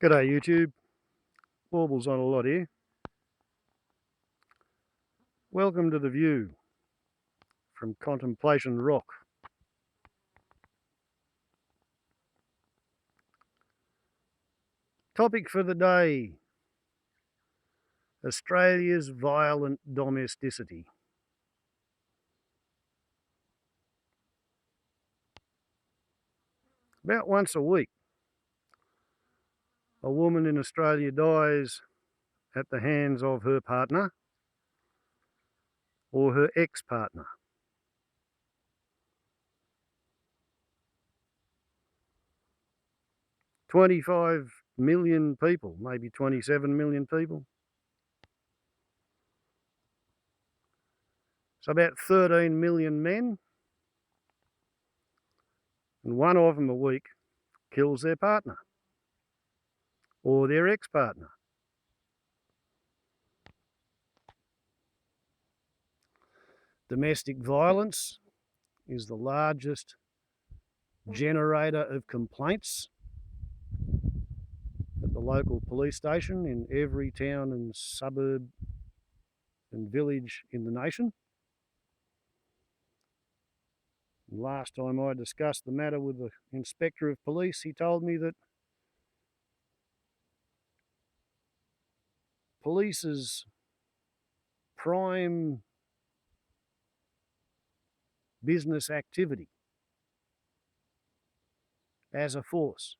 G'day YouTube, Warbles on a lot here. Welcome to the view from Contemplation Rock. Topic for the day, Australia's violent domesticity. About once a week, a woman in Australia dies at the hands of her partner or her ex-partner. $25 million people, maybe 27 million people. So about 13 million men, and one of them a week kills their partner or their ex-partner. Domestic violence is the largest generator of complaints at the local police station in every town and suburb and village in the nation. Last time I discussed the matter with the inspector of police, he told me that police's prime business activity as a force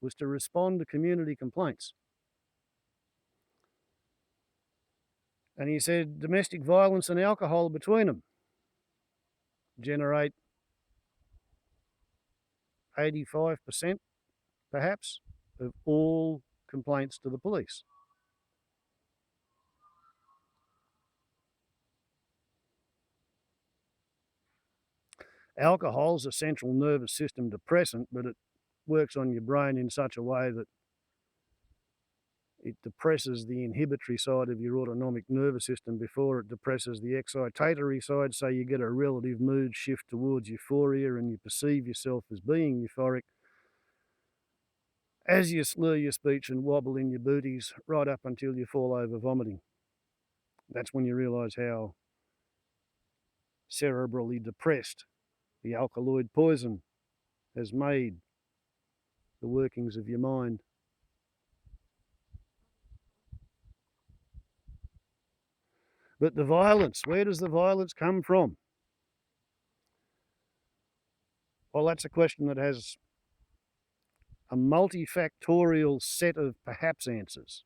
was to respond to community complaints. And he said domestic violence and alcohol between them generate 85% perhaps of all complaints to the police. Alcohol is a central nervous system depressant, but it works on your brain in such a way that it depresses the inhibitory side of your autonomic nervous system before it depresses the excitatory side, so you get a relative mood shift towards euphoria and you perceive yourself as being euphoric as you slur your speech and wobble in your booties right up until you fall over vomiting. That's when you realise how cerebrally depressed the alkaloid poison has made the workings of your mind. But the violence, where does the violence come from? Well, that's a question that has a multifactorial set of perhaps answers.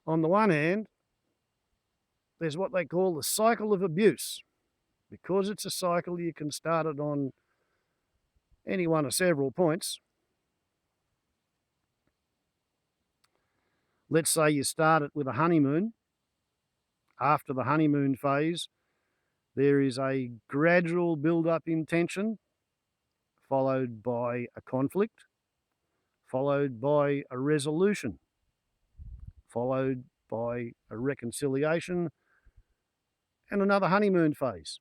On the one hand, there's what they call the cycle of abuse. Because it's a cycle, you can start it on any one of several points. Let's say you start it with a honeymoon. After the honeymoon phase, there is a gradual build-up in tension, followed by a conflict, followed by a resolution, followed by a reconciliation, and another honeymoon phase.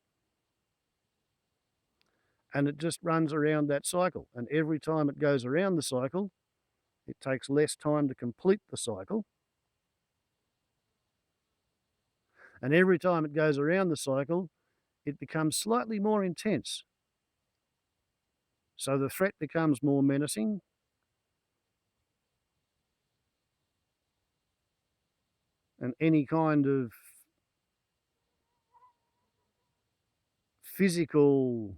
And it just runs around that cycle. And every time it goes around the cycle, it takes less time to complete the cycle. And every time it goes around the cycle, it becomes slightly more intense. So the threat becomes more menacing. And any kind of physical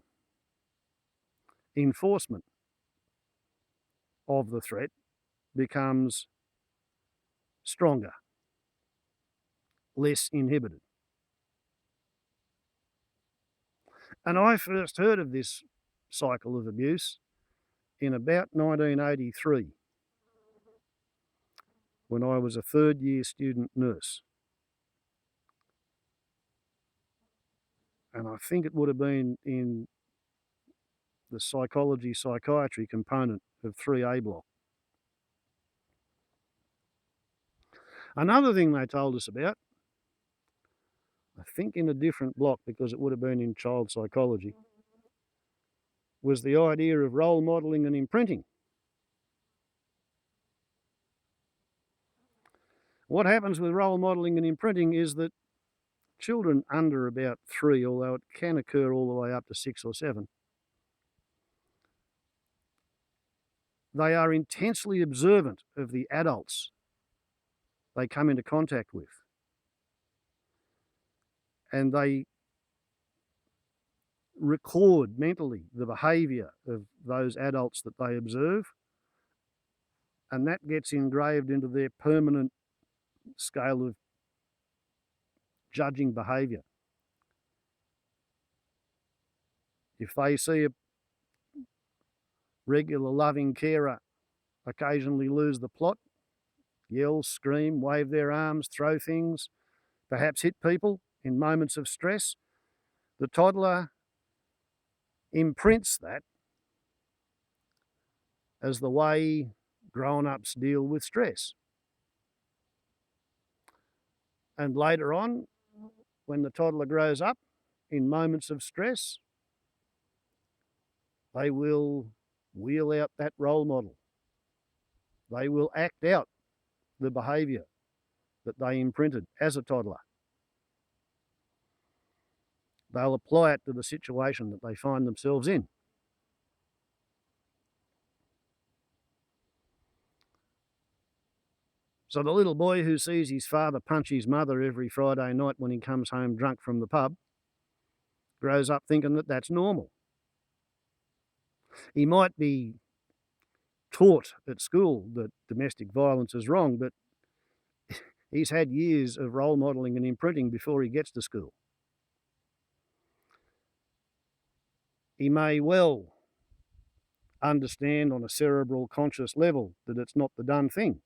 enforcement of the threat becomes stronger, less inhibited. And I first heard of this cycle of abuse in about 1983 when I was a third-year student nurse. And I think it would have been in the psychiatry component of 3A block. Another thing they told us about, I think in a different block because it would have been in child psychology, was the idea of role modelling and imprinting. What happens with role modelling and imprinting is that children under about 3, although it can occur all the way up to 6 or 7, they are intensely observant of the adults they come into contact with. And they record mentally the behaviour of those adults that they observe, and that gets engraved into their permanent scale of judging behaviour. If they see a regular loving carer occasionally lose the plot, yell, scream, wave their arms, throw things, perhaps hit people in moments of stress, the toddler imprints that as the way grown-ups deal with stress. And later on, when the toddler grows up, in moments of stress, they will wheel out that role model. They will act out the behaviour that they imprinted as a toddler. They'll apply it to the situation that they find themselves in. So the little boy who sees his father punch his mother every Friday night when he comes home drunk from the pub grows up thinking that that's normal. He might be taught at school that domestic violence is wrong, but he's had years of role modelling and imprinting before he gets to school. He may well understand on a cerebral conscious level that it's not the done thing.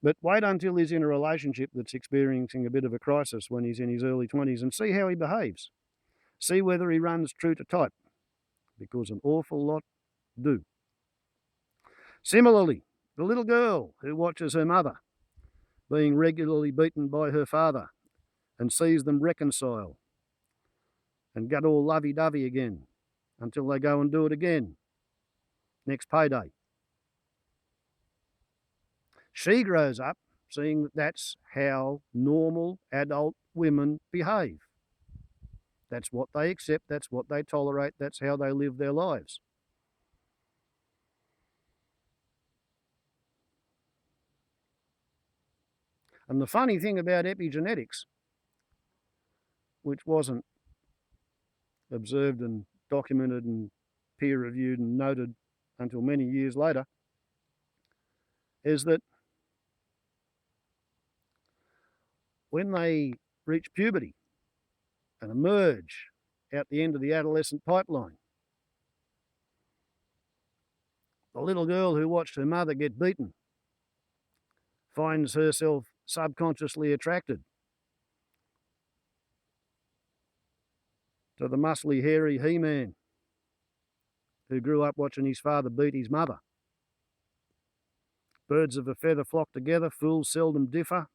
But wait until he's in a relationship that's experiencing a bit of a crisis when he's in his early 20s and see how he behaves. See whether he runs true to type, because an awful lot do. Similarly, the little girl who watches her mother being regularly beaten by her father and sees them reconcile and get all lovey-dovey again until they go and do it again next payday. She grows up seeing that that's how normal adult women behave. That's what they accept, that's what they tolerate, that's how they live their lives. And the funny thing about epigenetics, which wasn't observed and documented and peer-reviewed and noted until many years later, is that when they reach puberty and emerge out the end of the adolescent pipeline, the little girl who watched her mother get beaten finds herself subconsciously attracted to the muscly, hairy He-Man who grew up watching his father beat his mother. Birds of a feather flock together, fools seldom differ.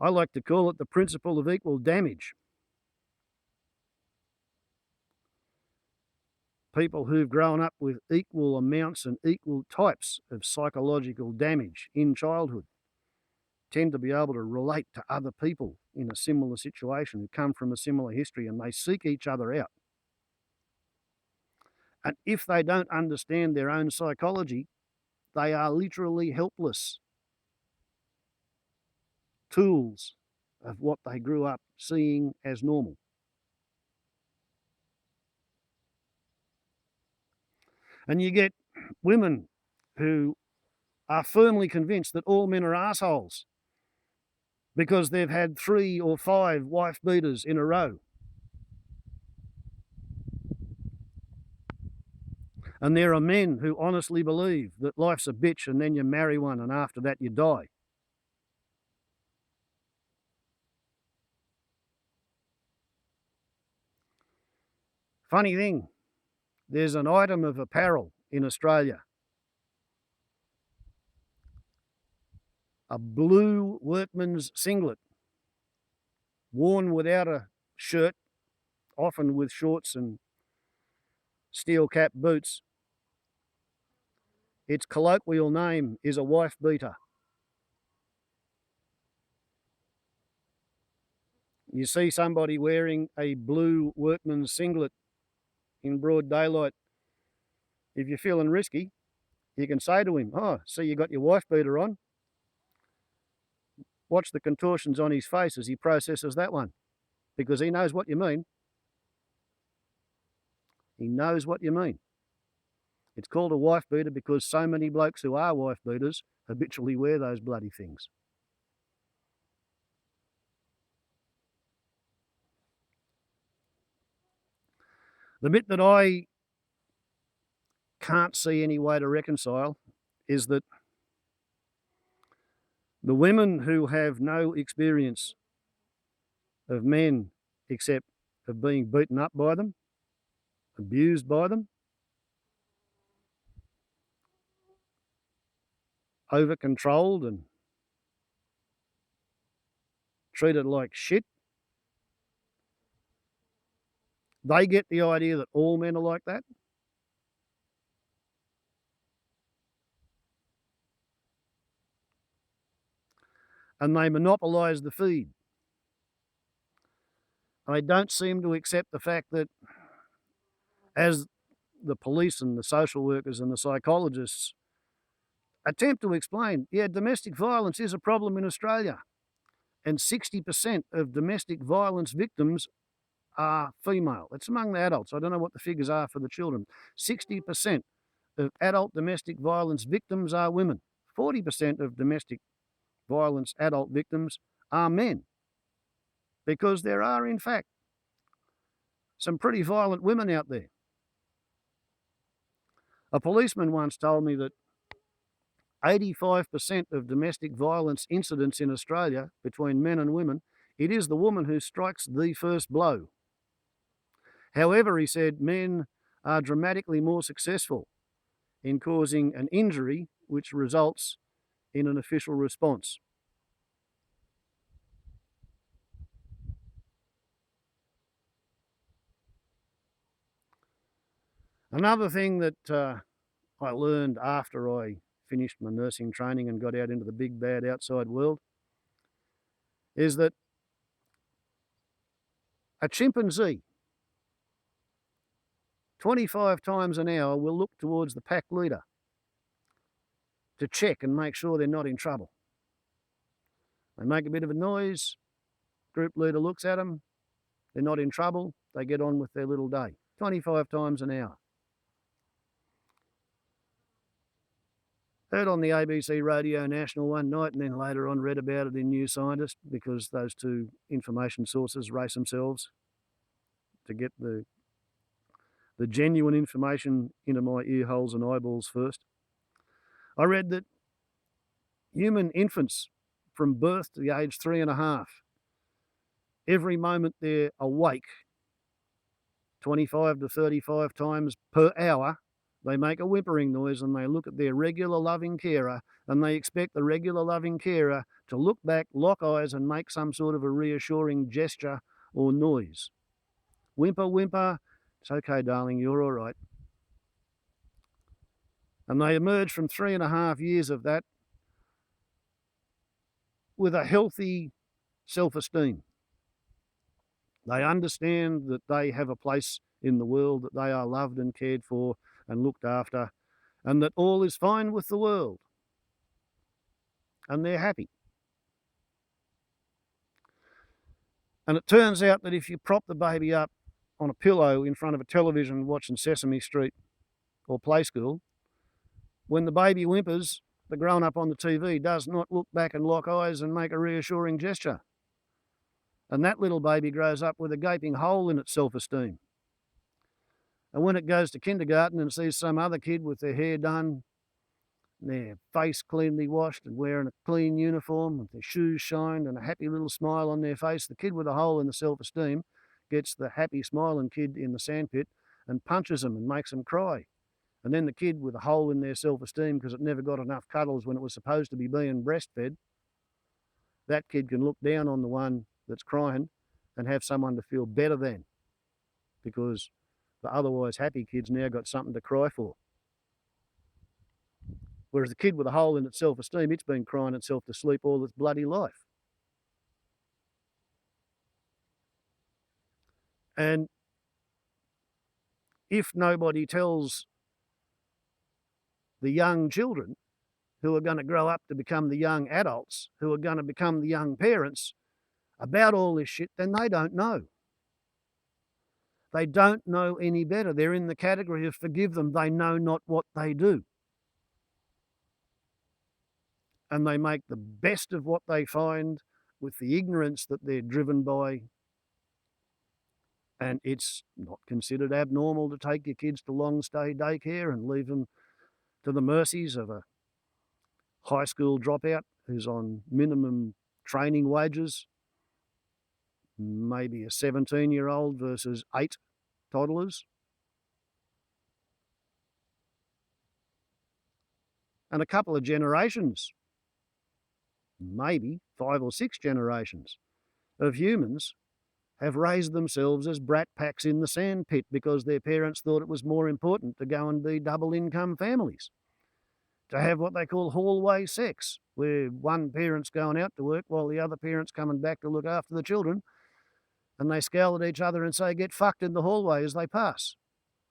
I like to call it the principle of equal damage. People who've grown up with equal amounts and equal types of psychological damage in childhood tend to be able to relate to other people in a similar situation who come from a similar history, and they seek each other out. And if they don't understand their own psychology, they are literally helpless tools of what they grew up seeing as normal. And you get women who are firmly convinced that all men are assholes because they've had 3 or 5 wife beaters in a row. And there are men who honestly believe that life's a bitch and then you marry one and after that you die. Funny thing, there's an item of apparel in Australia, a blue workman's singlet worn without a shirt, often with shorts and steel cap boots. Its colloquial name is a wife beater. You see somebody wearing a blue workman's singlet in broad daylight. If you're feeling risky, you can say to him, "Oh, see, you got your wife beater on." Watch the contortions on his face as he processes that one, because he knows what you mean. He knows what you mean. It's called a wife beater because so many blokes who are wife beaters habitually wear those bloody things. The bit that I can't see any way to reconcile is that the women who have no experience of men except of being beaten up by them, abused by them, over-controlled and treated like shit, they get the idea that all men are like that. And they monopolise the feed. They don't seem to accept the fact that as the police and the social workers and the psychologists attempt to explain, yeah, domestic violence is a problem in Australia, and 60% of domestic violence victims are female. It's among the adults. I don't know what the figures are for the children. 60% of adult domestic violence victims are women. 40% of domestic violence adult victims are men, because there are, in fact, some pretty violent women out there. A policeman once told me that 85% of domestic violence incidents in Australia between men and women, it is the woman who strikes the first blow. However, he said, men are dramatically more successful in causing an injury which results in an official response. Another thing that I learned after I finished my nursing training and got out into the big bad outside world is that a chimpanzee 25 times an hour will look towards the pack leader to check and make sure they're not in trouble. They make a bit of a noise, group leader looks at them, they're not in trouble, they get on with their little day. 25 times an hour. Heard on the ABC Radio National one night, and then later on read about it in New Scientist, because those two information sources race themselves to get the genuine information into my ear holes and eyeballs first. I read that human infants from birth to the age 3.5, every moment they're awake, 25 to 35 times per hour, they make a whimpering noise and they look at their regular loving carer, and they expect the regular loving carer to look back, lock eyes, and make some sort of a reassuring gesture or noise. Whimper, whimper, it's okay, darling, you're all right. And they emerge from 3.5 years of that with a healthy self-esteem. They understand that they have a place in the world, that they are loved and cared for and looked after, and that all is fine with the world. And they're happy. And it turns out that if you prop the baby up on a pillow in front of a television watching Sesame Street or Play School, when the baby whimpers, the grown-up on the TV does not look back and lock eyes and make a reassuring gesture. And that little baby grows up with a gaping hole in its self-esteem. And when it goes to kindergarten and sees some other kid with their hair done, their face cleanly washed and wearing a clean uniform with their shoes shined and a happy little smile on their face, the kid with a hole in the self-esteem gets the happy smiling kid in the sandpit and punches them and makes them cry. And then the kid with a hole in their self-esteem because it never got enough cuddles when it was supposed to be being breastfed, that kid can look down on the one that's crying and have someone to feel better than, because the otherwise happy kid's now got something to cry for. Whereas the kid with a hole in its self-esteem, it's been crying itself to sleep all its bloody life. And if nobody tells the young children who are going to grow up to become the young adults, who are going to become the young parents, about all this shit, then they don't know. They don't know any better. They're in the category of forgive them, they know not what they do. And they make the best of what they find with the ignorance that they're driven by. And it's not considered abnormal to take your kids to long stay daycare and leave them to the mercies of a high school dropout who's on minimum training wages, maybe a 17-year-old versus 8 toddlers. And a couple of generations, maybe 5 or 6 generations of humans have raised themselves as brat packs in the sandpit because their parents thought it was more important to go and be double income families, to have what they call hallway sex, where one parent's going out to work while the other parent's coming back to look after the children, and they scowl at each other and say, get fucked in the hallway as they pass.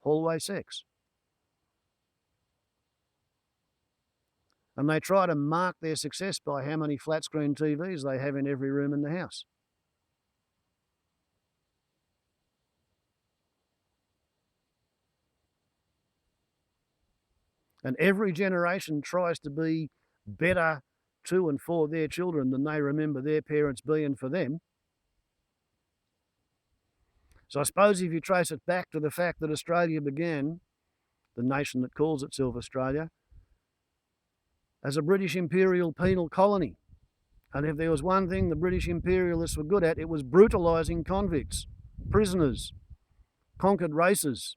Hallway sex. And they try to mark their success by how many flat screen TVs they have in every room in the house. And every generation tries to be better to and for their children than they remember their parents being for them. So I suppose if you trace it back to the fact that Australia began, the nation that calls itself Australia, as a British imperial penal colony. And if there was one thing the British imperialists were good at, it was brutalising convicts, prisoners, conquered races.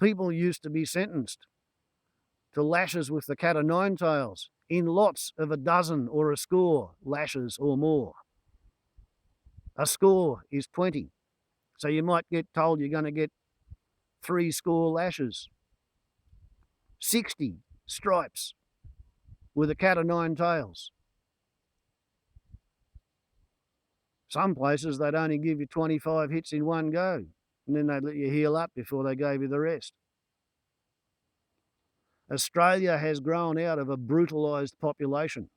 People used to be sentenced to lashes with the cat o' nine tails in lots of a dozen or a score lashes or more. A score is 20. So you might get told you're going to get 3 score lashes. 60 stripes with a cat o' nine tails. Some places they'd only give you 25 hits in one go, and then they'd let you heal up before they gave you the rest. Australia has grown out of a brutalised population,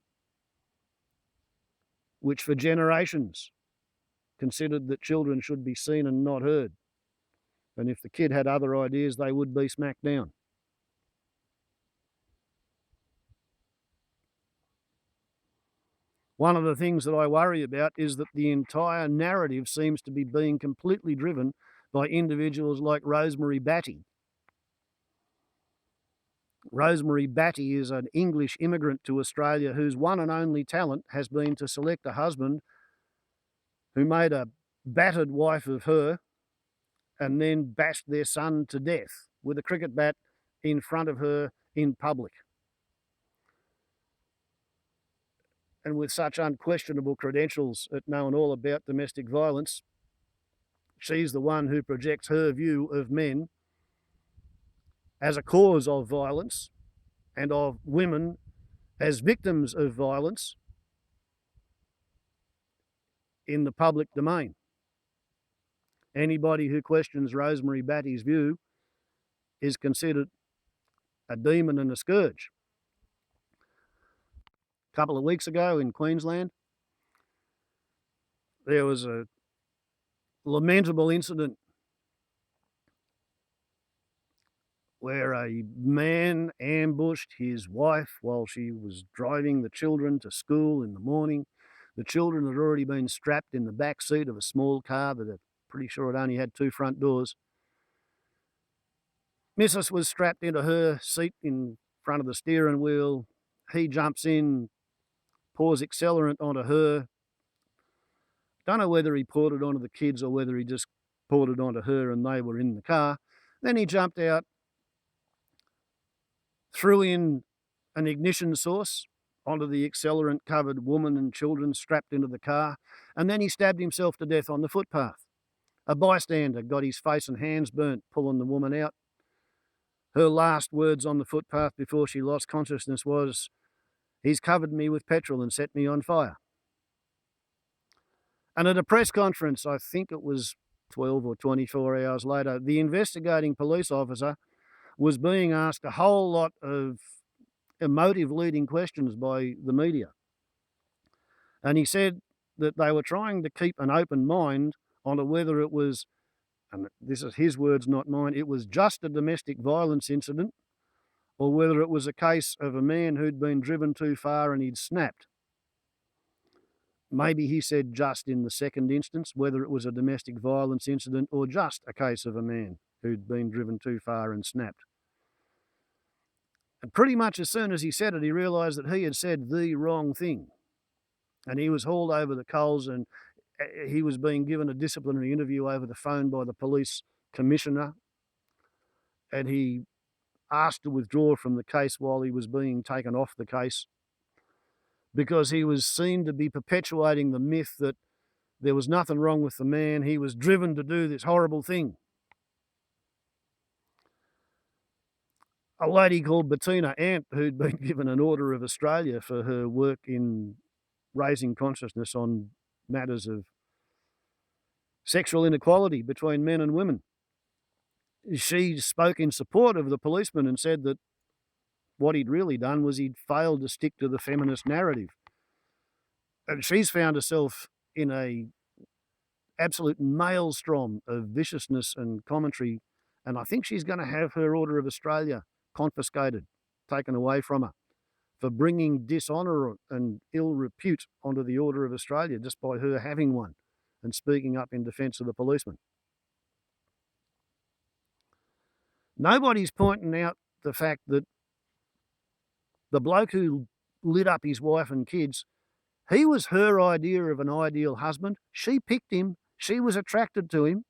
which for generations considered that children should be seen and not heard. And if the kid had other ideas, they would be smacked down. One of the things that I worry about is that the entire narrative seems to be being completely driven by individuals like Rosemary Batty. Rosemary Batty is an English immigrant to Australia whose one and only talent has been to select a husband who made a battered wife of her and then bashed their son to death with a cricket bat in front of her in public. And with such unquestionable credentials at knowing all about domestic violence, she's the one who projects her view of men as a cause of violence and of women as victims of violence in the public domain. Anybody who questions Rosemary Batty's view is considered a demon and a scourge. A couple of weeks ago in Queensland, there was a lamentable incident where a man ambushed his wife while she was driving the children to school in the morning. The children had already been strapped in the back seat of a small car that I'm pretty sure it only had 2 front doors. Mrs. was strapped into her seat in front of the steering wheel. He jumps in, pours accelerant onto her. Don't know whether he poured it onto the kids or whether he just poured it onto her and they were in the car. Then he jumped out, threw in an ignition source onto the accelerant-covered woman and children strapped into the car, and then he stabbed himself to death on the footpath. A bystander got his face and hands burnt pulling the woman out. Her last words on the footpath before she lost consciousness was, "He's covered me with petrol and set me on fire." And at a press conference, I think it was 12 or 24 hours later, the investigating police officer was being asked a whole lot of emotive leading questions by the media. And he said that they were trying to keep an open mind on whether it was, and this is his words, not mine, it was just a domestic violence incident or whether it was a case of a man who'd been driven too far and he'd snapped. Maybe he said just in the second instance, whether it was a domestic violence incident or just a case of a man who'd been driven too far and snapped. And pretty much as soon as he said it, he realised that he had said the wrong thing. And he was hauled over the coals and he was being given a disciplinary interview over the phone by the police commissioner. And he asked to withdraw from the case while he was being taken off the case because he was seen to be perpetuating the myth that there was nothing wrong with the man. He was driven to do this horrible thing. A lady called Bettina Ant, who'd been given an Order of Australia for her work in raising consciousness on matters of sexual inequality between men and women, she spoke in support of the policeman and said that what he'd really done was he'd failed to stick to the feminist narrative. And she's found herself in a absolute maelstrom of viciousness and commentary, and I think she's going to have her Order of Australia confiscated, taken away from her, for bringing dishonour and ill repute onto the Order of Australia just by her having one and speaking up in defence of the policeman. Nobody's pointing out the fact that the bloke who lit up his wife and kids, he was her idea of an ideal husband. She picked him. She was attracted to him.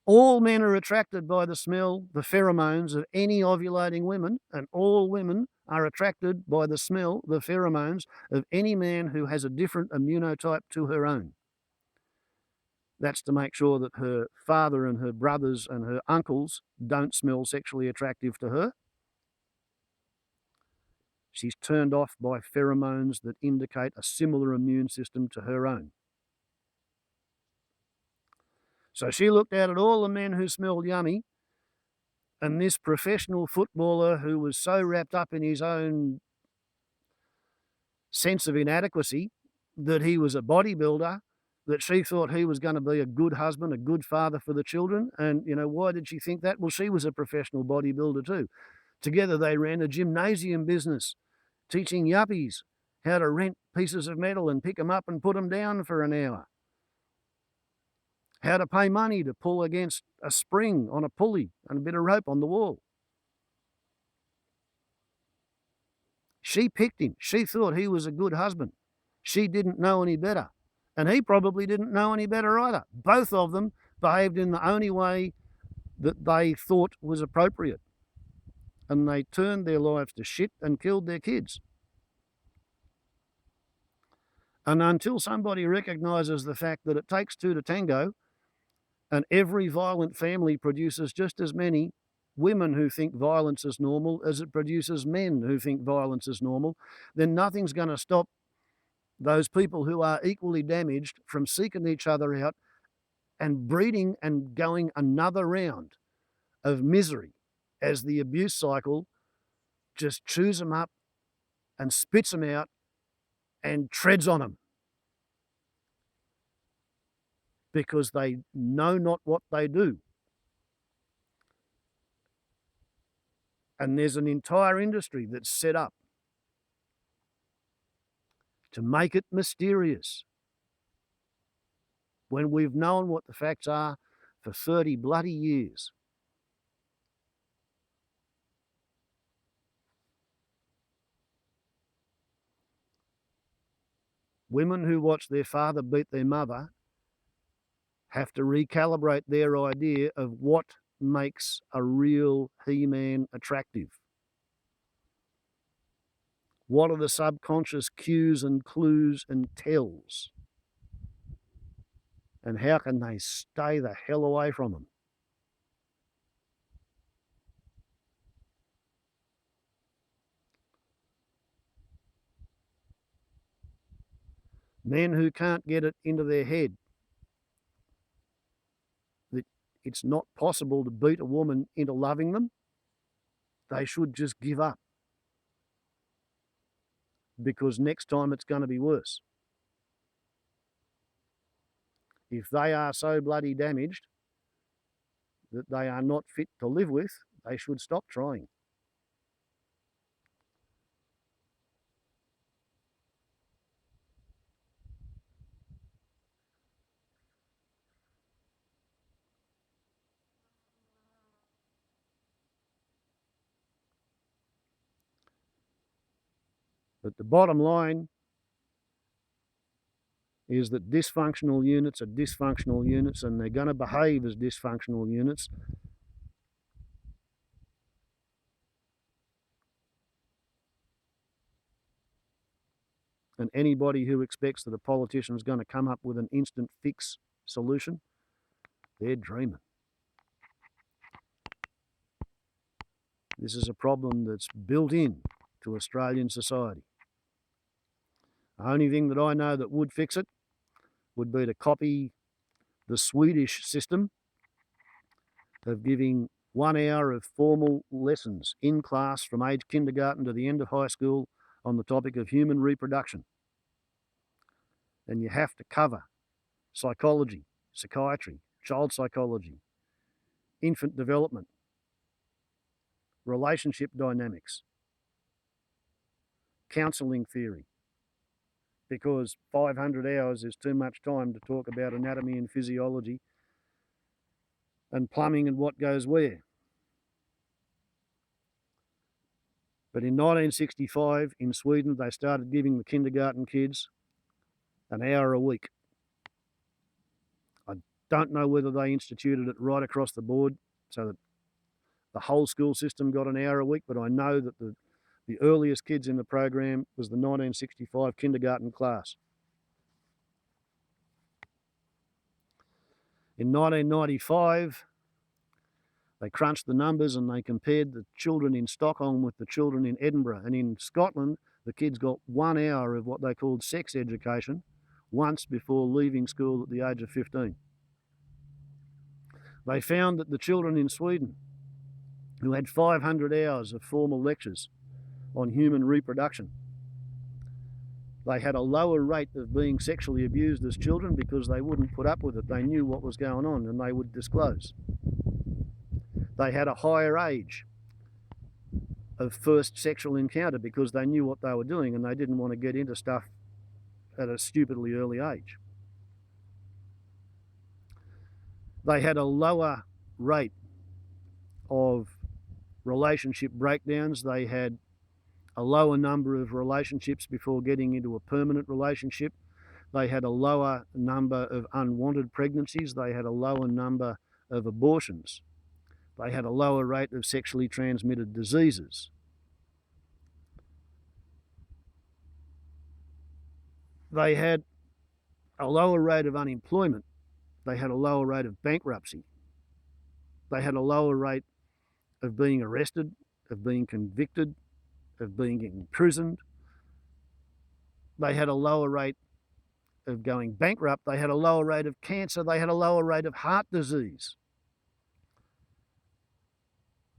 All men are attracted by the smell, the pheromones of any ovulating women, and all women are attracted by the smell, the pheromones of any man who has a different immunotype to her own. That's to make sure that her father and her brothers and her uncles don't smell sexually attractive to her. She's turned off by pheromones that indicate a similar immune system to her own. So she looked out at all the men who smelled yummy, and this professional footballer who was so wrapped up in his own sense of inadequacy that he was a bodybuilder, that she thought he was going to be a good husband, a good father for the children. And, why did she think that? Well, she was a professional bodybuilder too. Together they ran a gymnasium business, teaching yuppies how to rent pieces of metal and pick them up and put them down for an hour. How to pay money to pull against a spring on a pulley and a bit of rope on the wall. She picked him. She thought he was a good husband. She didn't know any better. And he probably didn't know any better either. Both of them behaved in the only way that they thought was appropriate. And they turned their lives to shit and killed their kids. And until somebody recognises the fact that it takes two to tango, and every violent family produces just as many women who think violence is normal as it produces men who think violence is normal, then nothing's going to stop those people who are equally damaged from seeking each other out and breeding and going another round of misery as the abuse cycle just chews them up and spits them out and treads on them because they know not what they do. And there's an entire industry that's set up to make it mysterious when we've known what the facts are for 30 bloody years. Women who watch their father beat their mother have to recalibrate their idea of what makes a real he-man attractive. What are the subconscious cues and clues and tells? And how can they stay the hell away from them? Men who can't get it into their head that it's not possible to beat a woman into loving them, they should just give up, because next time it's going to be worse. If they are so bloody damaged that they are not fit to live with, they should stop trying. But the bottom line is that dysfunctional units are dysfunctional units, and they're going to behave as dysfunctional units. And anybody who expects that a politician is going to come up with an instant fix solution, they're dreaming. This is a problem that's built in to Australian society. The only thing that I know that would fix it would be to copy the Swedish system of giving 1 hour of formal lessons in class from age kindergarten to the end of high school on the topic of human reproduction. And you have to cover psychology, psychiatry, child psychology, infant development, relationship dynamics, counselling theory, because 500 hours is too much time to talk about anatomy and physiology and plumbing and what goes where. But in 1965 in Sweden, they started giving the kindergarten kids an hour a week. I don't know whether they instituted it right across the board so that the whole school system got an hour a week, but I know that the earliest kids in the program was the 1965 kindergarten class. In 1995, they crunched the numbers and they compared the children in Stockholm with the children in Edinburgh. And in Scotland, the kids got 1 hour of what they called sex education once before leaving school at the age of 15. They found that the children in Sweden, who had 500 hours of formal lectures on human reproduction, they had a lower rate of being sexually abused as children because they wouldn't put up with it. They knew what was going on and they would disclose. They had a higher age of first sexual encounter because they knew what they were doing and they didn't want to get into stuff at a stupidly early age. They had a lower rate of relationship breakdowns. They had a lower number of relationships before getting into a permanent relationship. They had a lower number of unwanted pregnancies. They had a lower number of abortions. They had a lower rate of sexually transmitted diseases. They had a lower rate of unemployment. They had a lower rate of bankruptcy. They had a lower rate of being arrested, of being convicted, of being imprisoned. They had a lower rate of going bankrupt. They had a lower rate of cancer. They had a lower rate of heart disease.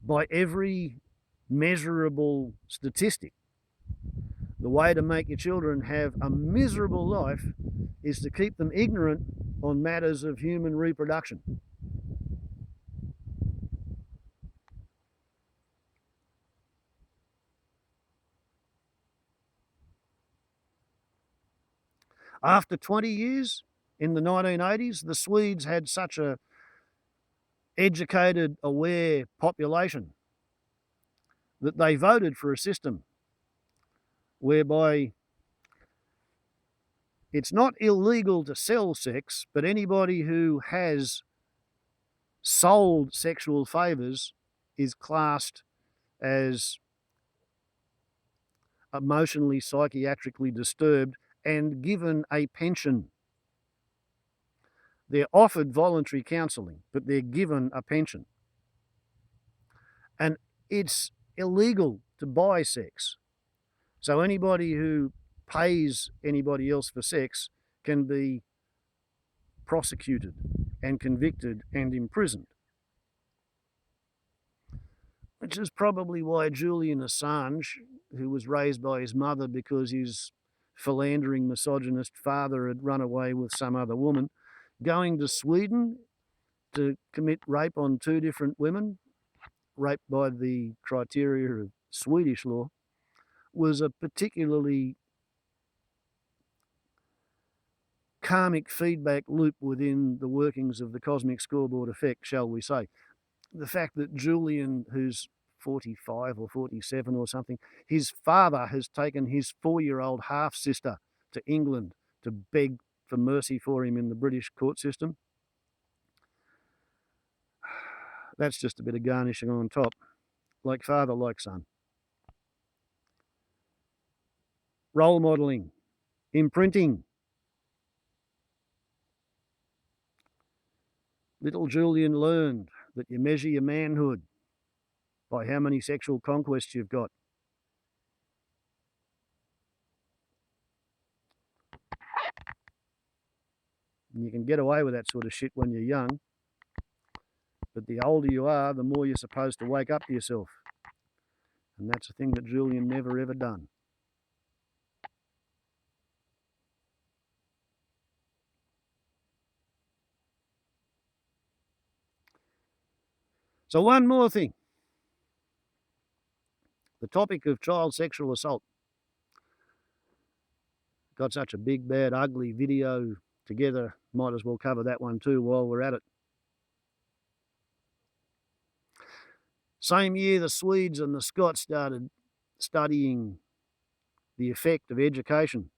By every measurable statistic, the way to make your children have a miserable life is to keep them ignorant on matters of human reproduction. After 20 years, in the 1980s, the Swedes had such a educated, aware population that they voted for a system whereby it's not illegal to sell sex, but anybody who has sold sexual favours is classed as emotionally, psychiatrically disturbed, and given a pension. They're offered voluntary counselling, but they're given a pension. And it's illegal to buy sex. So anybody who pays anybody else for sex can be prosecuted and convicted and imprisoned. Which is probably why Julian Assange, who was raised by his mother because his philandering misogynist father had run away with some other woman, going to Sweden to commit rape on 2 different women, rape by the criteria of Swedish law, was a particularly karmic feedback loop within the workings of the cosmic scoreboard effect, shall we say. The fact that Julian, who's 45 or 47 or something, his father has taken his 4-year-old half-sister to England to beg for mercy for him in the British court system. That's just a bit of garnishing on top. Like father, like son. Role modelling, imprinting. Little Julian learned that you measure your manhood by how many sexual conquests you've got. And you can get away with that sort of shit when you're young, but the older you are, the more you're supposed to wake up to yourself. And that's a thing that Julian never ever done. So one more thing. The topic of child sexual assault. Got such a big, bad, ugly video together, might as well cover that one too while we're at it. Same year, the Swedes and the Scots started studying the effect of education.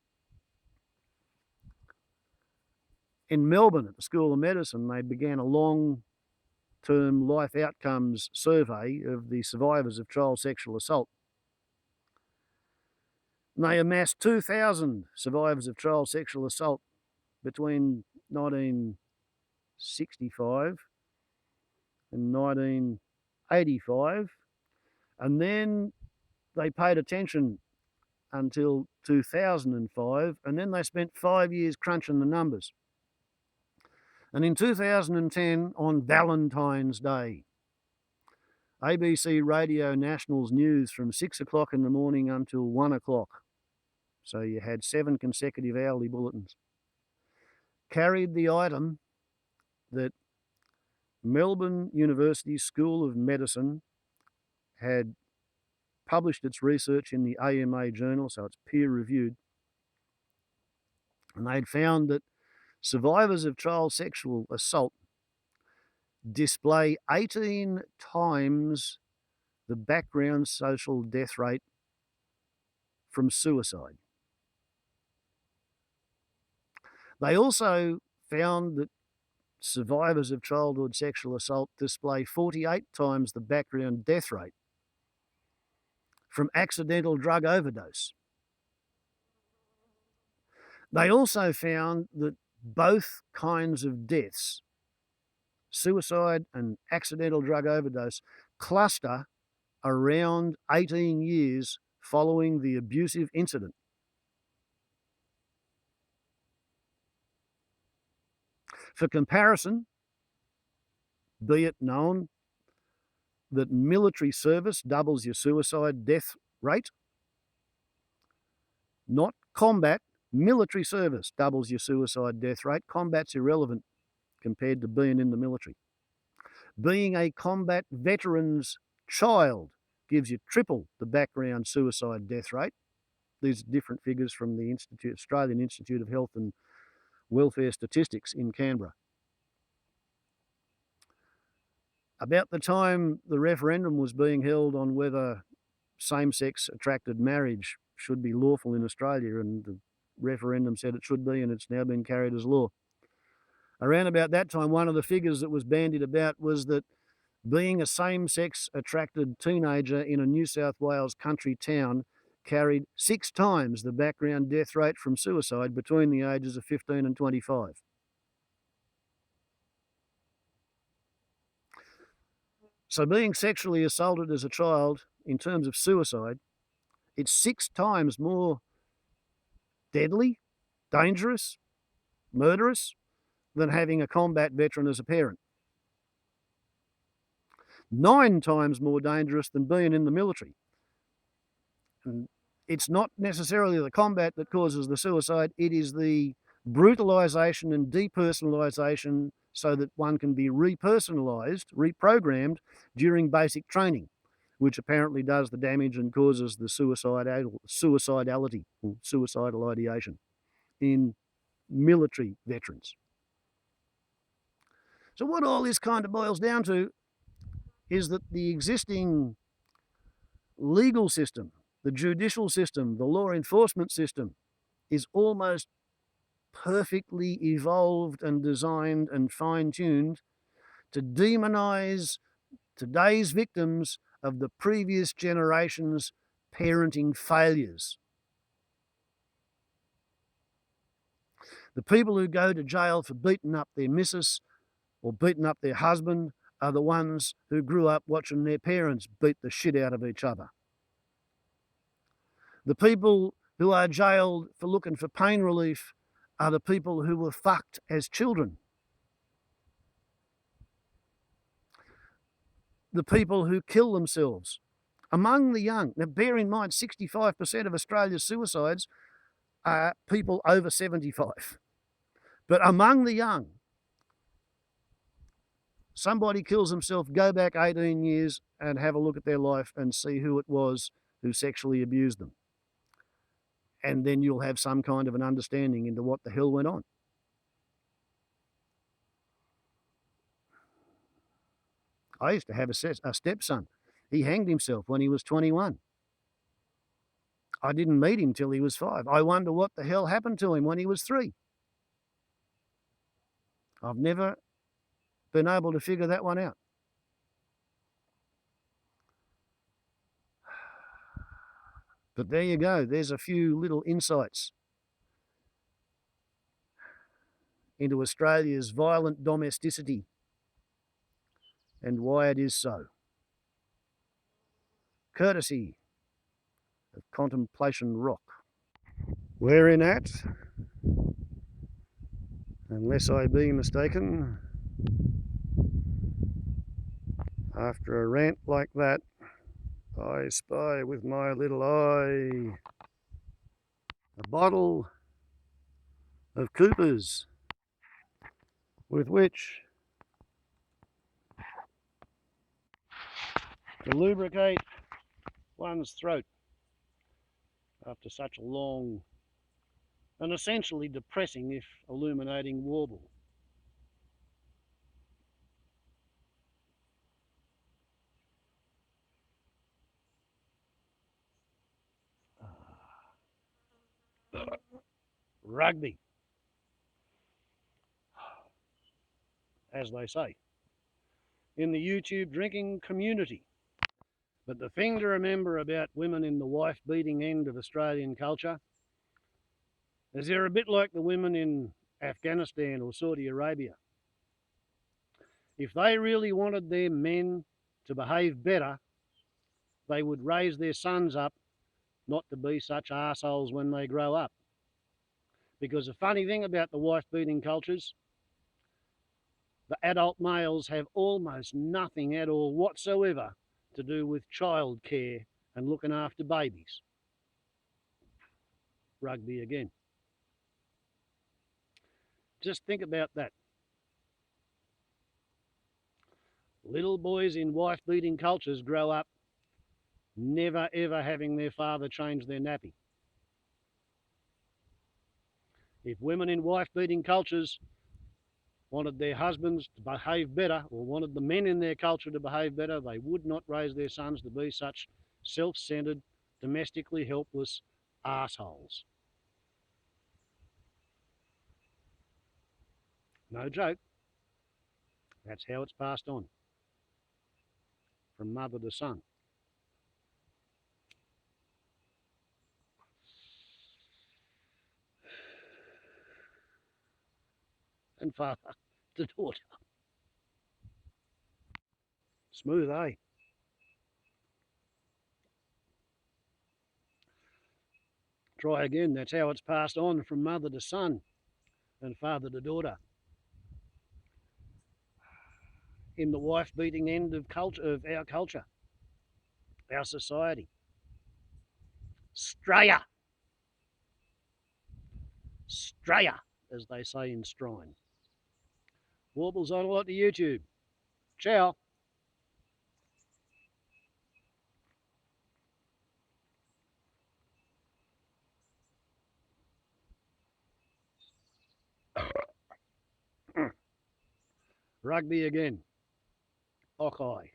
In Melbourne at the School of Medicine, they began a long-term life outcomes survey of the survivors of child sexual assault. And they amassed 2,000 survivors of child sexual assault between 1965 and 1985. And then they paid attention until 2005, and then they spent 5 years crunching the numbers. And in 2010, on Valentine's Day, ABC Radio National's news from 6 o'clock in the morning until 1 o'clock, so you had 7 consecutive hourly bulletins, carried the item that Melbourne University School of Medicine had published its research in the AMA journal, so it's peer-reviewed, and they'd found that survivors of child sexual assault display 18 times the background social death rate from suicide. They also found that survivors of childhood sexual assault display 48 times the background death rate from accidental drug overdose. They also found that both kinds of deaths, suicide and accidental drug overdose, cluster around 18 years following the abusive incident. For comparison, be it known that military service doubles your suicide death rate, not combat. Military service doubles your suicide death rate. Combat's irrelevant compared to being in the military. Being a combat veteran's child gives you triple the background suicide death rate. These are different figures from the Australian Institute of Health and Welfare Statistics in Canberra. About the time the referendum was being held on whether same-sex attracted marriage should be lawful in Australia, and the referendum said it should be, and it's now been carried as law. Around about that time, one of the figures that was bandied about was that being a same-sex attracted teenager in a New South Wales country town carried 6 times the background death rate from suicide between the ages of 15 and 25. So being sexually assaulted as a child, in terms of suicide, it's 6 times more deadly, dangerous, murderous than having a combat veteran as a parent. 9 times more dangerous than being in the military. And it's not necessarily the combat that causes the suicide, it is the brutalisation and depersonalisation so that one can be repersonalised, reprogrammed during basic training, which apparently does the damage and causes the suicidality or suicidal ideation in military veterans. So what all this kind of boils down to is that the existing legal system, the judicial system, the law enforcement system is almost perfectly evolved and designed and fine-tuned to demonise today's victims of the previous generation's parenting failures. The people who go to jail for beating up their missus or beating up their husband are the ones who grew up watching their parents beat the shit out of each other. The people who are jailed for looking for pain relief are the people who were fucked as children. The people who kill themselves among the young. Now, bear in mind, 65% of Australia's suicides are people over 75. But among the young, somebody kills himself, go back 18 years and have a look at their life and see who it was who sexually abused them. And then you'll have some kind of an understanding into what the hell went on. I used to have a stepson. He hanged himself when he was 21. I didn't meet him till he was 5. I wonder what the hell happened to him when he was 3. I've never been able to figure that one out. But there you go. There's a few little insights into Australia's violent domesticity and why it is so. Courtesy of Contemplation Rock. Wherein at, unless I be mistaken, after a rant like that, I spy with my little eye a bottle of Cooper's with which to lubricate one's throat after such a long and essentially depressing, if illuminating, warble. Rugby, as they say, in the YouTube drinking community. But the thing to remember about women in the wife-beating end of Australian culture is they're a bit like the women in Afghanistan or Saudi Arabia. If they really wanted their men to behave better, they would raise their sons up not to be such arseholes when they grow up. Because the funny thing about the wife-beating cultures, the adult males have almost nothing at all whatsoever to do with child care and looking after babies. Rugby again. Just think about that. Little boys in wife-beating cultures grow up never ever having their father change their nappy. If women in wife-beating cultures wanted their husbands to behave better, or wanted the men in their culture to behave better, they would not raise their sons to be such self-centered, domestically helpless assholes. No joke. That's how it's passed on from mother to son. and father to daughter. Smooth, eh? Try again. That's how it's passed on from mother to son and father to daughter. In the wife beating end of our culture, our society. Straya, Straya, as they say in Strine. Warbles on a lot to YouTube. Ciao. Rugby again. Hawkeye.